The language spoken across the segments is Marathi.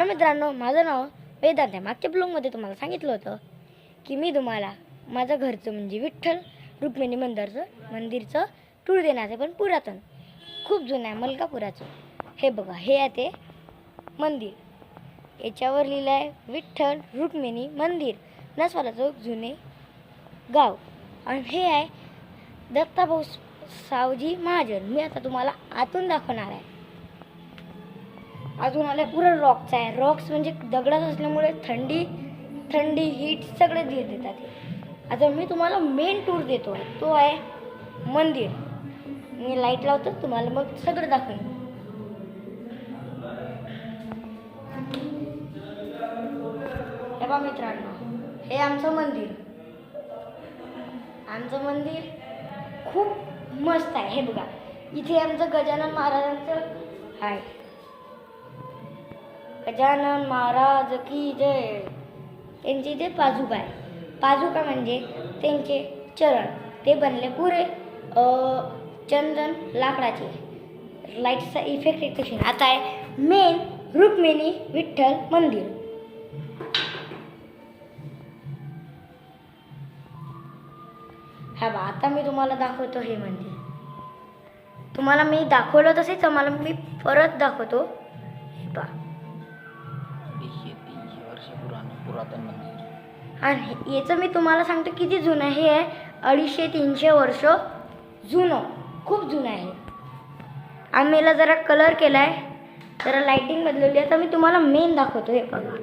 मित्रांनो, माझं नाव वेदांत आहे. मागच्या ब्लॉगमध्ये तुम्हाला सांगितलं होतं की मी तुम्हाला माझं घरचं म्हणजे विठ्ठल रुक्मिणी मंदिरचं टूर देणार आहे, पण पुरातन खूप जुनं आहे, मलकापुराचं. हे बघा, हे आहे ते मंदिर. याच्यावर लिहिलं आहे विठ्ठल रुक्मिणी मंदिर, नसवाला चौक, जुने गाव. आणि हे आहे दत्ताभाऊ सावजी महाजन. मी आता तुम्हाला आतून दाखवणार आहे. अजून आले पुरा रॉक्स आहे. रॉक्स म्हणजे दगडात असल्यामुळे थंडी हीट सगळे देतात. आता मी तुम्हाला मेन टूर देतो, तो आहे मंदिर. मी लाईट लावतो, तुम्हाला मग सगळं दाखवेन. हे बघा मित्रांनो, हे आमचं मंदिर. आमचं मंदिर खूप मस्त आहे. हे बघा, इथे आमचं गजानन महाराजांचं आहे. गजानन महाराज की जय. त्यांचे जे पादुका आहे, पादुका म्हणजे त्यांचे चरण, ते बनले पुरे चंदन लाकडाचे. लाईटचा इफेक्ट येते. आता आहे मेन रुक्मिणी विठ्ठल मंदिर. हा बा, आता मी तुम्हाला दाखवतो हे मंदिर. तुम्हाला मी दाखवलं तसेच मला मी परत दाखवतो. हे पहा, पुरातन मंदिर. आणि याचं मी तुम्हाला सांगतो किती जुनं आहे. हे आहे 250-300 वर्ष जुनं, खूप जुनं आहे. आम्ही याला जरा कलर केला आहे, जरा लाईटिंग बदलवली आहे. तर मी तुम्हाला मेन दाखवतो. हे बघा,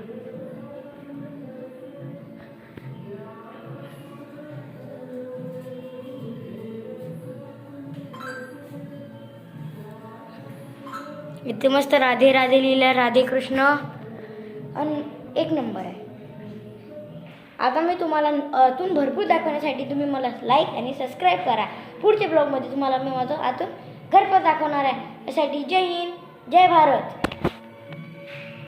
इथे मस्त राधे राधे लिहिलं, राधे कृष्ण, आणि एक नंबर आहे. आता मी तुम्हाला आतून भरपूर दाखवण्यासाठी तुम्ही मला लाईक आणि सबस्क्राईब करा. पुढच्या ब्लॉगमध्ये तुम्हाला मी माझं आतून घरपोच दाखवणार आहे. यासाठी जय हिंद, जय भारत.